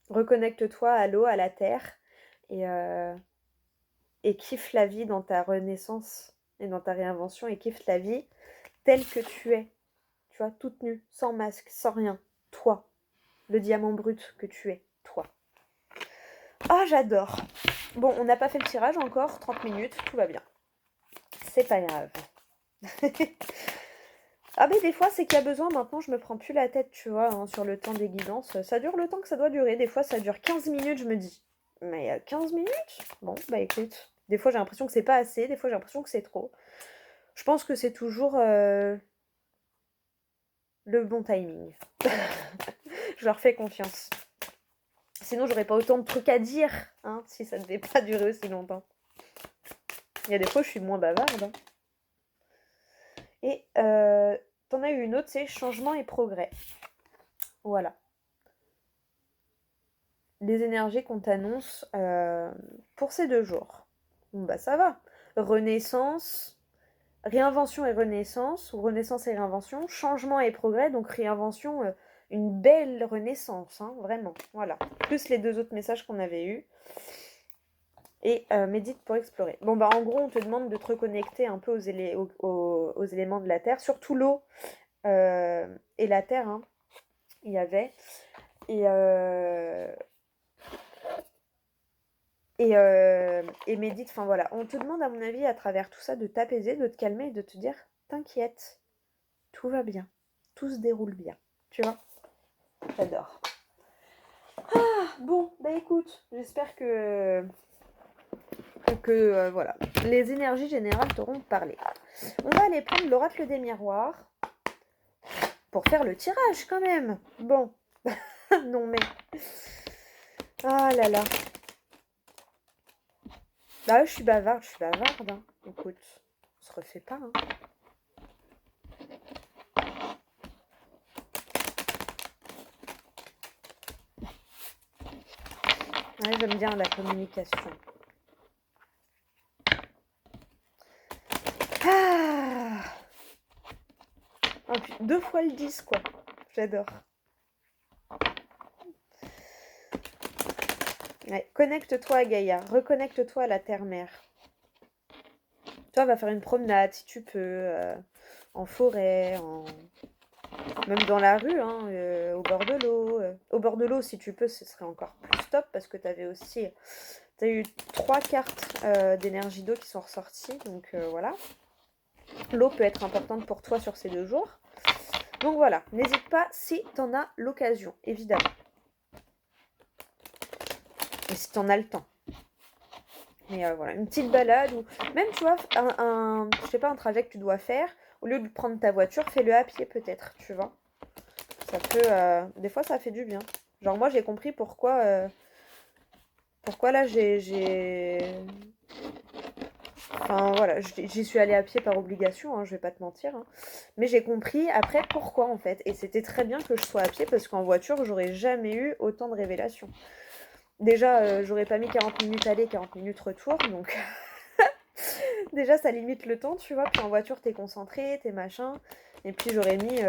Reconnecte-toi à l'eau, à la terre. Et, euh, et kiffe la vie dans ta renaissance et dans ta réinvention. Et kiffe la vie telle que tu es. Tu vois, toute nue, sans masque, sans rien. Toi. Le diamant brut que tu es. Toi. Ah, j'adore. Bon, on n'a pas fait le tirage encore. 30 minutes, tout va bien. C'est pas grave. Ah mais des fois c'est qu'il y a besoin, maintenant je me prends plus la tête, tu vois, hein, sur le temps des guidances. Ça dure le temps que ça doit durer, des fois ça dure 15 minutes, je me dis. Mais 15 minutes? Bon, bah écoute. Des fois j'ai l'impression que c'est pas assez, des fois j'ai l'impression que c'est trop. Je pense que c'est toujours le bon timing. Je leur fais confiance. Sinon j'aurais pas autant de trucs à dire, hein, si ça ne devait pas durer aussi longtemps. Il y a des fois je suis moins bavarde. Hein. Et t'en as eu une autre, c'est changement et progrès. Voilà. Les énergies qu'on t'annonce pour ces 2 jours. Bon bah ça va. Renaissance, réinvention et renaissance, ou renaissance et réinvention, changement et progrès, donc réinvention, une belle renaissance, hein, vraiment. Voilà. Plus les 2 autres messages qu'on avait eus. Et médite pour explorer. Bon bah en gros on te demande de te reconnecter un peu aux éléments de la Terre, surtout l'eau et la Terre, hein, il y avait. Et et médite, enfin voilà. On te demande, à mon avis, à travers tout ça, de t'apaiser, de te calmer et de te dire, t'inquiète, tout va bien, tout se déroule bien. Tu vois? J'adore. Ah, bon, bah écoute, j'espère que voilà, les énergies générales t'auront parlé. On va aller prendre l'oracle des miroirs pour faire le tirage quand même. Bon, non mais... Ah là là. Bah je suis bavarde, hein. Écoute, on se refait pas, hein. Ouais, j'aime bien la communication. Ah oh, 2 fois le 10, quoi. J'adore. Ouais, connecte-toi à Gaïa. Reconnecte-toi à la terre-mère. Toi, va faire une promenade, si tu peux, en forêt, même dans la rue, hein, au bord de l'eau. Au bord de l'eau, si tu peux, ce serait encore plus top, parce que tu avais aussi... Tu as eu 3 cartes d'énergie d'eau qui sont ressorties, donc voilà. L'eau peut être importante pour toi sur ces 2 jours. Donc voilà, n'hésite pas si tu en as l'occasion, évidemment. Et si tu en as le temps. Mais voilà, une petite balade ou même, tu vois, je sais pas, un trajet que tu dois faire, au lieu de prendre ta voiture, fais-le à pied peut-être, tu vois. Ça peut, des fois, ça fait du bien. Genre moi, j'ai compris pourquoi là, enfin voilà, j'y suis allée à pied par obligation, hein, je vais pas te mentir. Hein. Mais j'ai compris après pourquoi en fait. Et c'était très bien que je sois à pied parce qu'en voiture, j'aurais jamais eu autant de révélations. Déjà, j'aurais pas mis 40 minutes aller, 40 minutes retour, donc déjà ça limite le temps, tu vois. Puis en voiture, t'es concentré, t'es machin. Et puis j'aurais mis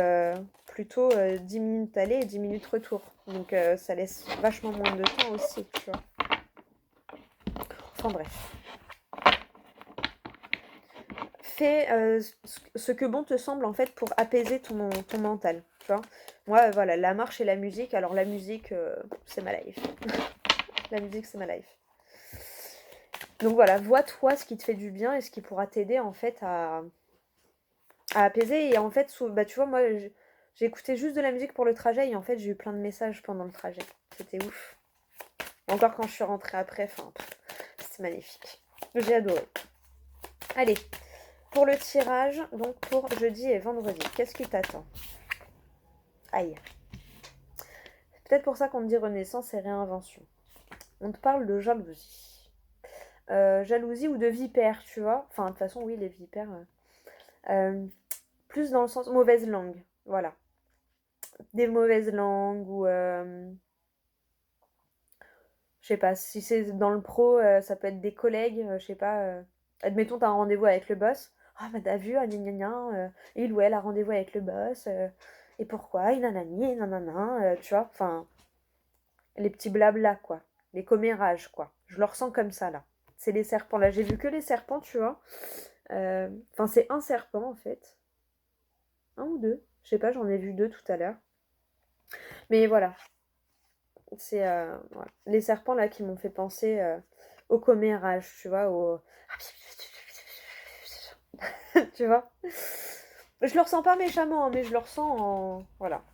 plutôt 10 minutes aller et 10 minutes retour. Donc ça laisse vachement moins de temps aussi, tu vois. Enfin bref. Fais ce que bon te semble en fait pour apaiser ton mental, tu vois. Moi, voilà, la marche et la musique. Alors la musique, c'est ma life. La musique, c'est ma life. Donc voilà, vois-toi ce qui te fait du bien et ce qui pourra t'aider en fait à apaiser. Et en fait, bah, tu vois, moi, j'ai écouté juste de la musique pour le trajet et en fait, j'ai eu plein de messages pendant le trajet. C'était ouf. Encore quand je suis rentrée après, enfin, c'était magnifique. J'ai adoré. Allez, pour le tirage, donc pour jeudi et vendredi, qu'est-ce qui t'attend? Aïe. C'est peut-être pour ça qu'on te dit renaissance et réinvention. On te parle de jalousie. Jalousie ou de vipère, tu vois. Enfin, de toute façon, oui, les vipères. Plus dans le sens mauvaise langue, voilà. Des mauvaises langues ou je sais pas, si c'est dans le pro, ça peut être des collègues, je sais pas, admettons, tu as un rendez-vous avec le boss. «Ah bah, tu vu, ah gna gna gna, il ou elle a rendez-vous avec le boss, et pourquoi? Et nanani et nanana», tu vois? Enfin, les petits blabla, quoi. Les commérages, quoi. Je le ressens comme ça, là. C'est les serpents, là. J'ai vu que les serpents, tu vois? Enfin, c'est un serpent, en fait. Un ou deux. Je sais pas, j'en ai vu deux tout à l'heure. Mais voilà, c'est voilà. Les serpents là qui m'ont fait penser au commérage, tu vois, au tu vois. Je le ressens pas méchamment, hein, mais je le ressens en voilà.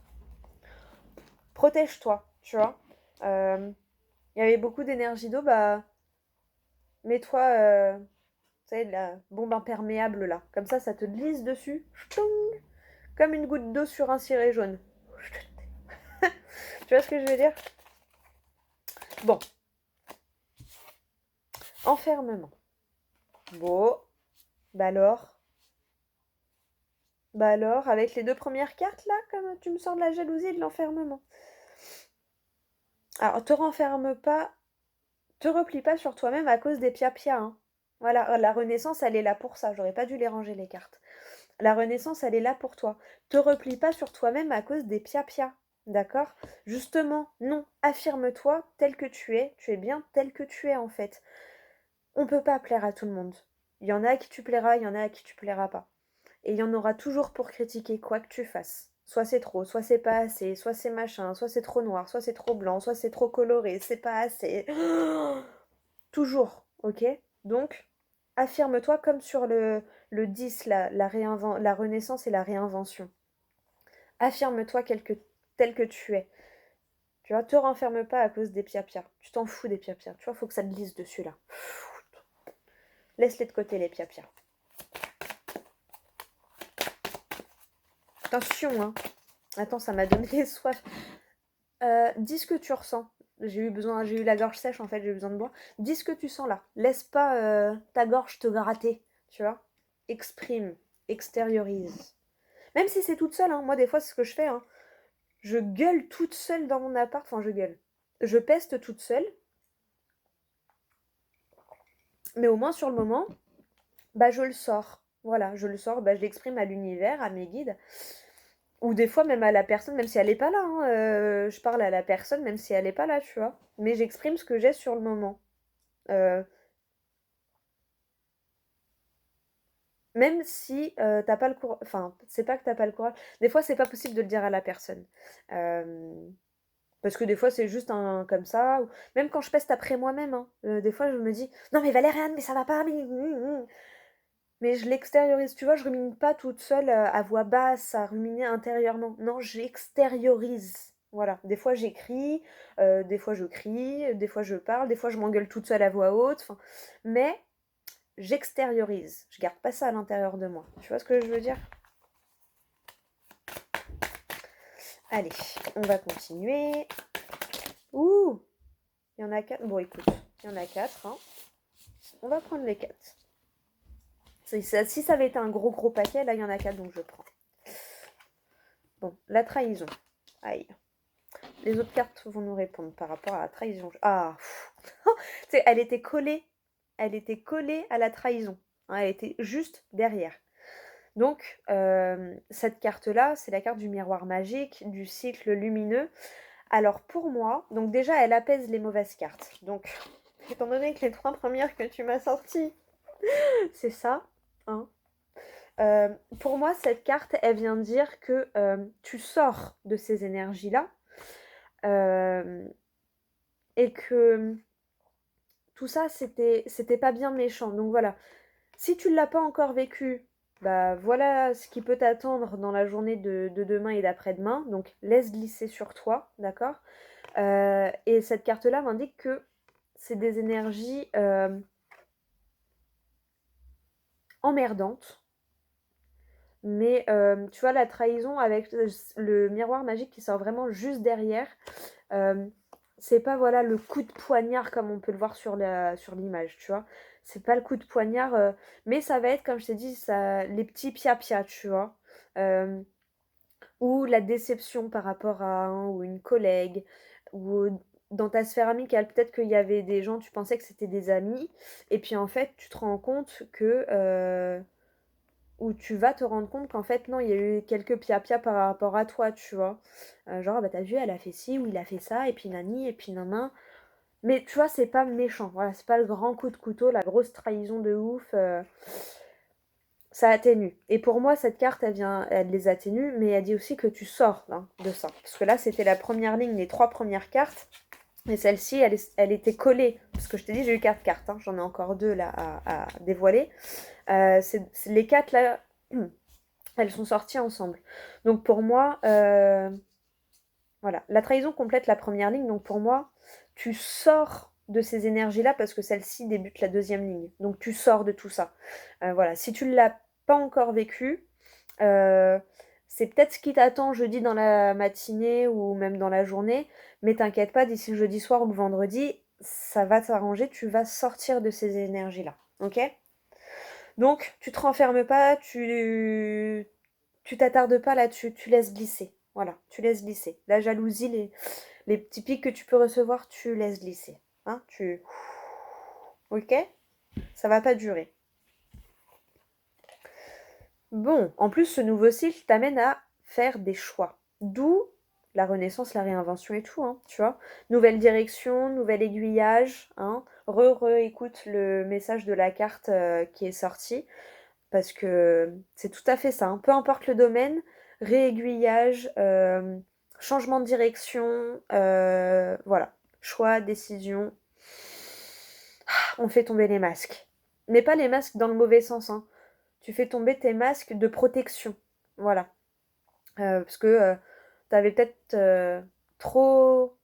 Protège-toi, tu vois. Il y avait beaucoup d'énergie d'eau, bah mets-toi, vous savez, de la bombe imperméable là. Comme ça te glisse dessus, ch'toung, comme une goutte d'eau sur un ciré jaune. Tu vois ce que je veux dire? Bon, enfermement. Bon, bah alors. Bah alors, avec les deux premières cartes là, comme tu me sors de la jalousie et de l'enfermement. Alors, te renferme pas, te replie pas sur toi-même à cause des pia-pia, hein. Voilà, la renaissance, elle est là pour ça. J'aurais pas dû les ranger les cartes. La renaissance, elle est là pour toi. Te replie pas sur toi-même à cause des pia-pia. D'accord? Justement, non. Affirme-toi tel que tu es. Tu es bien tel que tu es en fait. On peut pas plaire à tout le monde. Il y en a à qui tu plairas, il y en a à qui tu plairas pas. Et il y en aura toujours pour critiquer quoi que tu fasses. Soit c'est trop, soit c'est pas assez, soit c'est machin, soit c'est trop noir, soit c'est trop blanc, soit c'est trop coloré, c'est pas assez. Toujours, ok? Donc, affirme-toi comme sur le 10, la renaissance et la réinvention. Affirme-toi tel que tu es. Tu vois, te renferme pas à cause des pia-pia. Tu t'en fous des pia-pia. Tu vois, faut que ça te glisse dessus là. Laisse-les de côté les pia-pia. Attention, hein. Attends, ça m'a donné soif. Dis ce que tu ressens. J'ai eu la gorge sèche en fait, j'ai eu besoin de boire. Dis ce que tu sens là. Laisse pas ta gorge te gratter, tu vois. Exprime, extériorise. Même si c'est toute seule, hein. Moi des fois c'est ce que je fais, hein. Je gueule toute seule dans mon appart, enfin je gueule. Je peste toute seule, mais au moins sur le moment, bah je le sors. Voilà, je le sors, bah je l'exprime à l'univers, à mes guides. Ou des fois même à la personne, même si elle n'est pas là, hein, je parle à la personne même si elle n'est pas là, tu vois. Mais j'exprime ce que j'ai sur le moment. Euh, Même si t'as pas le courage, enfin, c'est pas que t'as pas le courage. Des fois, c'est pas possible de le dire à la personne. Euh, Parce que des fois, c'est juste un comme ça. Ou... Même quand je peste après moi-même, hein, des fois, je me dis, non mais Valériane, mais ça va pas. Mais je l'extériorise, tu vois, je rumine pas toute seule à voix basse, à ruminer intérieurement. Non, j'extériorise. Voilà. Des fois, j'écris, des fois, je crie, des fois, je parle, des fois, je m'engueule toute seule à voix haute. Mais j'extériorise. Je garde pas ça à l'intérieur de moi. Tu vois ce que je veux dire? Allez, on va continuer. Ouh, il y en a 4. Bon, écoute, il y en a 4. Hein. On va prendre les 4. Si ça avait été un gros paquet, là, il y en a 4, donc je prends. Bon, la trahison. Aïe. Les autres cartes vont nous répondre par rapport à la trahison. Ah, elle était collée. Elle était collée à la trahison. Hein, elle était juste derrière. Donc, cette carte-là, c'est la carte du miroir magique, du cycle lumineux. Alors, pour moi, donc déjà, elle apaise les mauvaises cartes. Donc, étant donné que les 3 premières que tu m'as sorties, c'est ça, hein. Pour moi, cette carte, elle vient dire que tu sors de ces énergies-là et que tout ça, c'était pas bien méchant. Donc voilà, si tu ne l'as pas encore vécu, bah voilà ce qui peut t'attendre dans la journée de demain et d'après-demain. Donc laisse glisser sur toi, d'accord? Et cette carte-là m'indique que c'est des énergies emmerdantes. Mais tu vois, la trahison avec le miroir magique qui sort vraiment juste derrière, euh, c'est pas voilà le coup de poignard comme on peut le voir sur l'image, tu vois? C'est pas le coup de poignard, mais ça va être comme je t'ai dit, ça les petits pia-pia, tu vois? Hem, ou la déception par rapport à un ou une collègue ou dans ta sphère amicale, peut-être qu'il y avait des gens, tu pensais que c'était des amis et puis en fait, tu te rends compte que, où tu vas te rendre compte qu'en fait, non, il y a eu quelques pia-pia par rapport à toi, tu vois? Genre: «Ah bah, tu vu, elle a fait ci ou il a fait ça et puis nani et puis nin mais tu vois, c'est pas méchant, voilà, c'est pas le grand coup de couteau, la grosse trahison de ouf, ça atténue et pour moi, cette carte, elle les atténue, mais elle dit aussi que tu sors, hein, de ça. Parce que là, c'était la première ligne, les 3 premières cartes et celle-ci, elle était collée parce que je t'ai dit, j'ai eu 4 cartes, hein, j'en ai encore 2 là à dévoiler. C'est les 4 là, elles sont sorties ensemble. Donc pour moi, voilà, la trahison complète la première ligne, donc pour moi, tu sors de ces énergies-là parce que celle-ci débute la deuxième ligne. Donc tu sors de tout ça. Voilà, si tu ne l'as pas encore vécu, c'est peut-être ce qui t'attend jeudi dans la matinée ou même dans la journée, mais t'inquiète pas, d'ici le jeudi soir ou le vendredi, ça va t'arranger, tu vas sortir de ces énergies-là. Ok? Donc, tu te renfermes pas, tu t'attardes pas là-dessus, tu laisses glisser. Voilà, tu laisses glisser. La jalousie, les petits pics que tu peux recevoir, tu laisses glisser. Hein, ok? Ça va pas durer. Bon, en plus, ce nouveau cycle t'amène à faire des choix. D'où la renaissance, la réinvention et tout, hein, tu vois. Nouvelle direction, nouvel aiguillage, hein. Écoute le message de la carte qui est sorti. Parce que c'est tout à fait ça, hein. Peu importe le domaine, réaiguillage, changement de direction, voilà. Choix, décision. On fait tomber les masques. Mais pas les masques dans le mauvais sens, hein. Tu fais tomber tes masques de protection. Voilà. Parce que tu avais peut-être trop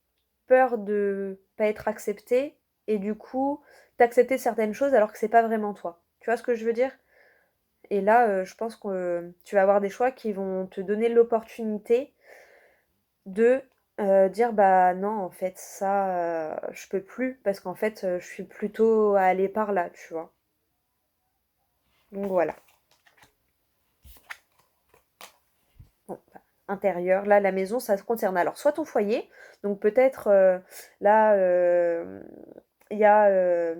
peur de pas être accepté et du coup, t'accepter certaines choses alors que c'est pas vraiment toi. Tu vois ce que je veux dire? Et là, je pense que tu vas avoir des choix qui vont te donner l'opportunité de, dire: «Bah, non, en fait, ça, je peux plus parce qu'en fait, je suis plutôt à aller par là», tu vois? Donc voilà. Bon, bah, intérieur, là, la maison, ça se concerne alors soit ton foyer, donc peut-être, là, il y a,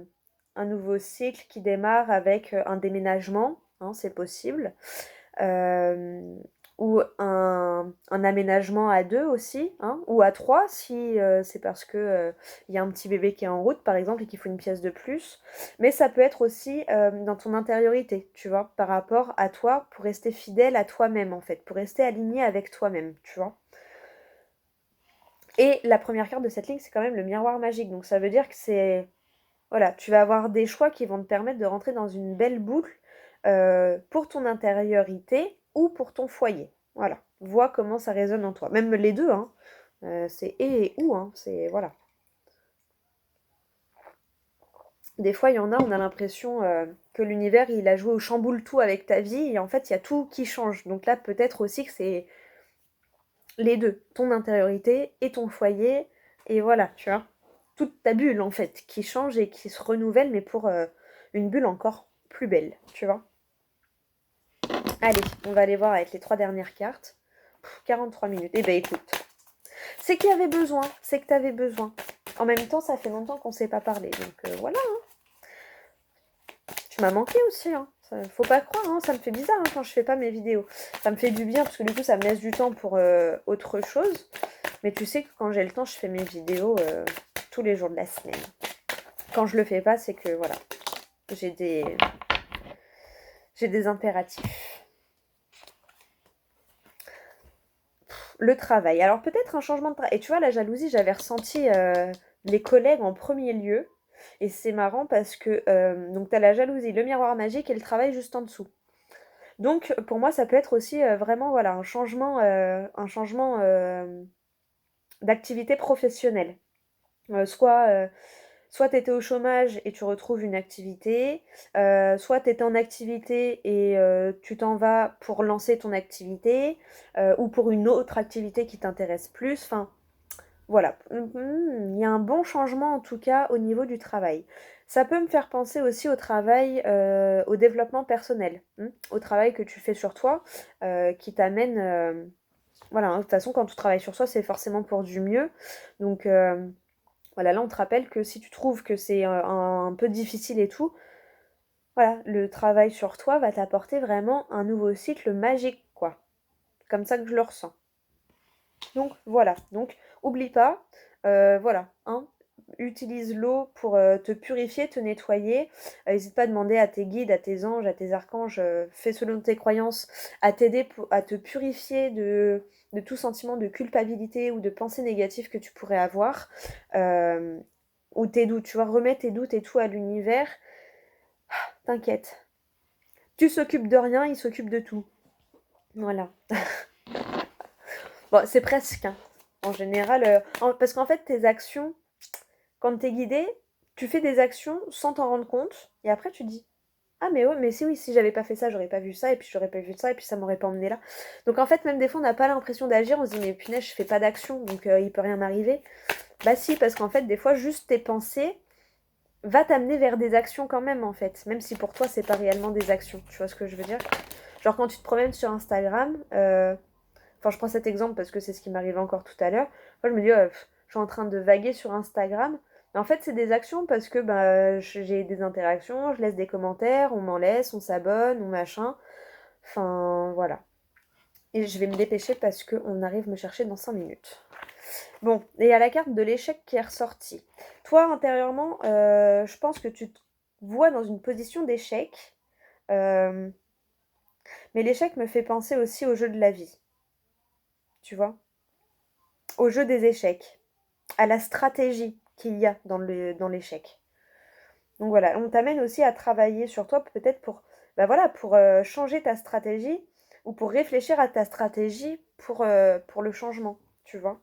un nouveau cycle qui démarre avec, un déménagement, hein, c'est possible. Hem, ou un aménagement à 2 aussi, hein, ou à 3 si, c'est parce que, il y a un petit bébé qui est en route par exemple et qu'il faut une pièce de plus. Mais ça peut être aussi, dans ton intériorité, tu vois? Par rapport à toi, pour rester fidèle à toi-même en fait, pour rester aligné avec toi-même, tu vois? Et la première carte de cette ligne, c'est quand même le miroir magique, donc ça veut dire que c'est voilà, tu vas avoir des choix qui vont te permettre de rentrer dans une belle boucle, pour ton intériorité ou pour ton foyer. Voilà, vois comment ça résonne en toi. Même les 2, hein, c'est et ou, hein, c'est voilà. Des fois, il y en a, on a l'impression, que l'univers, il a joué au chamboule-tout avec ta vie et en fait, il y a tout qui change. Donc là, peut-être aussi que c'est les 2, ton intériorité et ton foyer et voilà, tu vois? Toute ta bulle, en fait, qui change et qui se renouvelle, mais pour, une bulle encore plus belle, tu vois? Allez, on va aller voir avec les 3 dernières cartes. 43 minutes. Eh ben écoute, c'est qu'il y avait besoin, c'est que tu avais besoin. En même temps, ça fait longtemps qu'on ne s'est pas parlé, donc voilà, hein. Tu m'as manqué aussi, hein. Faut pas croire, hein, ça me fait bizarre hein, quand je fais pas mes vidéos. Ça me fait du bien parce que du coup, ça me laisse du temps pour autre chose. Mais tu sais que quand j'ai le temps, je fais mes vidéos tous les jours de la semaine. Quand je le fais pas, c'est que voilà, j'ai des j'ai des impératifs. Le travail. Alors peut-être un changement de travail. Et tu vois, la jalousie, j'avais ressenti les collègues en premier lieu. Et c'est marrant parce que donc tu as la jalousie, le miroir magique et le travail juste en dessous. Donc pour moi, ça peut être aussi vraiment voilà, un changement d'activité professionnelle. Soit tu étais au chômage et tu retrouves une activité, soit tu étais en activité et tu t'en vas pour lancer ton activité, ou pour une autre activité qui t'intéresse plus. Enfin, Voilà, il y a un bon changement en tout cas au niveau du travail. Ça peut me faire penser aussi au travail, au développement personnel, au travail que tu fais sur toi, qui t'amène, voilà, hein, de toute façon quand tu travailles sur soi, c'est forcément pour du mieux. Donc, voilà, là on te rappelle que si tu trouves que c'est, un peu difficile et tout, voilà, le travail sur toi va t'apporter vraiment un nouveau cycle magique, quoi. Comme ça que je le ressens. Donc voilà, donc oublie pas, voilà, hein, utilise l'eau pour, te purifier, te nettoyer. Hésite pas à demander à tes guides, à tes anges, à tes archanges, fais selon tes croyances, à t'aider à te purifier de tout sentiment de culpabilité ou de pensées négatives que tu pourrais avoir, hem, ou tes doutes, tu vois? Remets tes doutes et tout à l'univers. T'inquiète, tu s'occupes de rien, il s'occupe de tout. Voilà. Bon, c'est presque, hein. En général, parce qu'en fait, tes actions, quand tu es guidé, tu fais des actions sans t'en rendre compte et après tu dis: «Ah mais ouais, mais si oui, si j'avais pas fait ça, j'aurais pas vu ça et puis j'aurais pas vu ça et puis ça m'aurait pas emmené là». Donc en fait, même des fois, on n'a pas l'impression d'agir, on se dit: «Mais punaise, je fais pas d'action, donc il peut rien m'arriver». Bah si, parce qu'en fait, des fois, juste tes pensées va t'amener vers des actions quand même, en fait, même si pour toi, c'est pas réellement des actions. Tu vois ce que je veux dire? Genre quand tu te promènes sur Instagram, enfin, je prends cet exemple parce que c'est ce qui m'arrivait encore tout à l'heure. Moi, je me dis, je suis en train de vaguer sur Instagram. Mais en fait, c'est des actions parce que bah, j'ai des interactions, je laisse des commentaires, on m'en laisse, on s'abonne, on machin. Enfin, voilà. Et je vais me dépêcher parce qu'on arrive me chercher dans 5 minutes. Bon, et il y a la carte de l'échec qui est ressortie. Toi, intérieurement, je pense que tu te vois dans une position d'échec. euh, mais l'échec me fait penser aussi au jeu de la vie. Tu vois? Au jeu des échecs. À la stratégie qu'il y a dans l'échec. Donc voilà, on t'amène aussi à travailler sur toi peut-être pour, bah voilà, pour changer ta stratégie ou pour réfléchir à ta stratégie pour le changement, tu vois.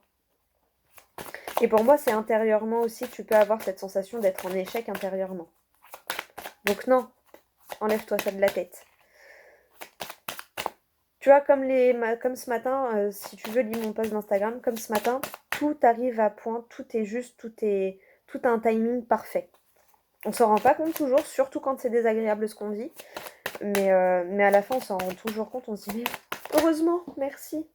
Et pour moi, c'est intérieurement aussi, tu peux avoir cette sensation d'être en échec intérieurement. Donc non, enlève-toi ça de la tête. Tu vois, comme ce matin, si tu veux, lis mon post d'Instagram, comme ce matin, tout arrive à point, tout est juste, tout a un timing parfait. On s'en rend pas compte toujours, surtout quand c'est désagréable ce qu'on vit. Mais à la fin, on s'en rend toujours compte. On se dit, mais heureusement, merci.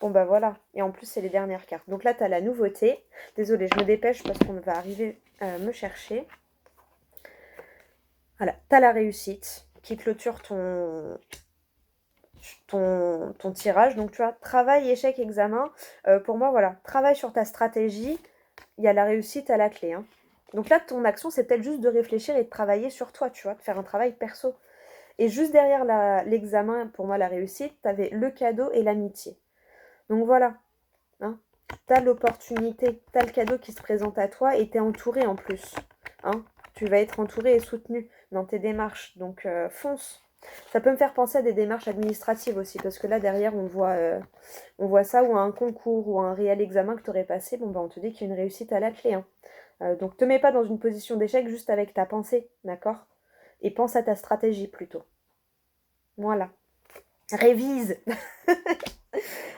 Bon, bah voilà. Et en plus, c'est les dernières cartes. Donc là, tu as la nouveauté. Désolée, je me dépêche parce qu'on va arriver à me chercher. Voilà, tu as la réussite qui clôture ton tirage. Donc, tu vois, travail, échec, examen. Pour moi, voilà, travaille sur ta stratégie. Il y a la réussite à la clé, hein. Donc là, ton action, c'est peut-être juste de réfléchir et de travailler sur toi, tu vois, de faire un travail perso. Et juste derrière l'examen, pour moi, la réussite, tu avais le cadeau et l'amitié. Donc voilà, hein, tu as l'opportunité, tu as le cadeau qui se présente à toi et tu es entouré en plus. Hein. Tu vas être entouré et soutenu dans tes démarches. Donc fonce. Ça peut me faire penser à des démarches administratives aussi, parce que là, derrière, on voit ça, ou à un concours, ou à un réel examen que tu aurais passé. Bon, ben, on te dit qu'il y a une réussite à la clé. Hein. Donc, te mets pas dans une position d'échec juste avec ta pensée, d'accord? Et pense à ta stratégie plutôt. Voilà. Révise.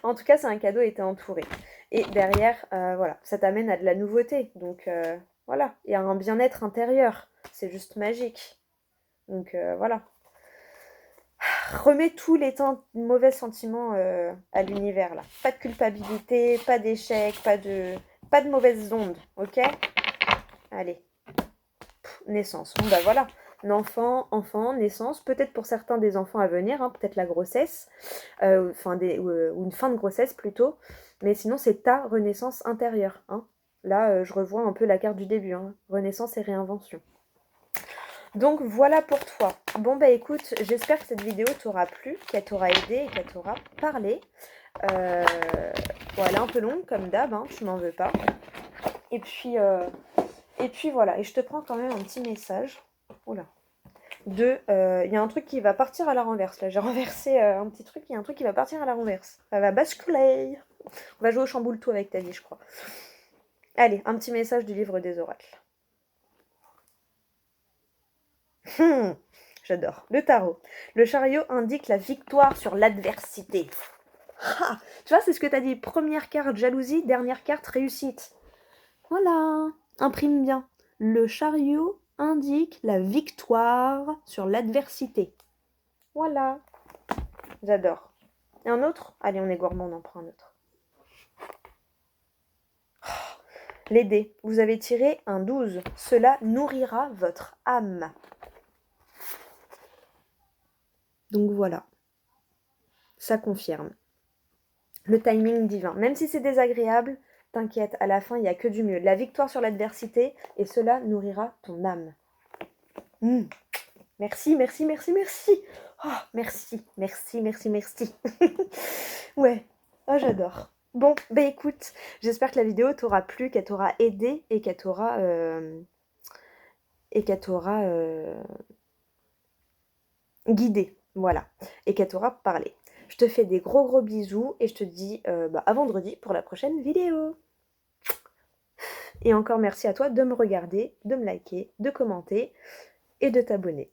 En tout cas, c'est un cadeau et t'es entouré. Et derrière, voilà, ça t'amène à de la nouveauté. Donc voilà, il y a un bien-être intérieur. C'est juste magique. Donc voilà. Remets tous les mauvais sentiments à l'univers là. Pas de culpabilité, pas d'échec, pas de mauvaises ondes, ok? Allez, naissance. Bon bah voilà. Enfant, naissance, peut-être pour certains des enfants à venir, hein, peut-être la grossesse, ou une fin de grossesse plutôt, mais sinon c'est ta renaissance intérieure. Hein. Là, je revois un peu la carte du début, hein, renaissance et réinvention. Donc voilà pour toi. Bon bah écoute, j'espère que cette vidéo t'aura plu, qu'elle t'aura aidé et qu'elle t'aura parlé. Bon, elle est un peu longue comme d'hab, hein, tu m'en veux pas. Et puis voilà, et je te prends quand même un petit message. Oula. Il y a un truc qui va partir à la renverse. Là, j'ai renversé un petit truc, il y a un truc qui va partir à la renverse. Ça va basculer. On va jouer au chamboule tout avec ta vie, je crois. Allez, un petit message du livre des oracles. J'adore. Le tarot. Le chariot indique la victoire sur l'adversité. Ah, tu vois, c'est ce que tu as dit. Première carte, jalousie. Dernière carte, réussite. Voilà. Imprime bien. Le chariot indique la victoire sur l'adversité. Voilà. J'adore. Et un autre? Allez, on est gourmand, on en prend un autre. Les dés. Vous avez tiré un 12. Cela nourrira votre âme. Donc voilà. Ça confirme. Le timing divin. Même si c'est désagréable, t'inquiète, à la fin, il n'y a que du mieux. La victoire sur l'adversité, et cela nourrira ton âme. Merci, merci, merci, merci. Oh, merci, merci, merci, merci. Ouais, oh, j'adore. Bon, bah écoute, j'espère que la vidéo t'aura plu, qu'elle t'aura aidé et qu'elle t'aura guidé, voilà, et qu'elle t'aura parlé. Je te fais des gros gros bisous et je te dis à vendredi pour la prochaine vidéo. Et encore merci à toi de me regarder, de me liker, de commenter et de t'abonner.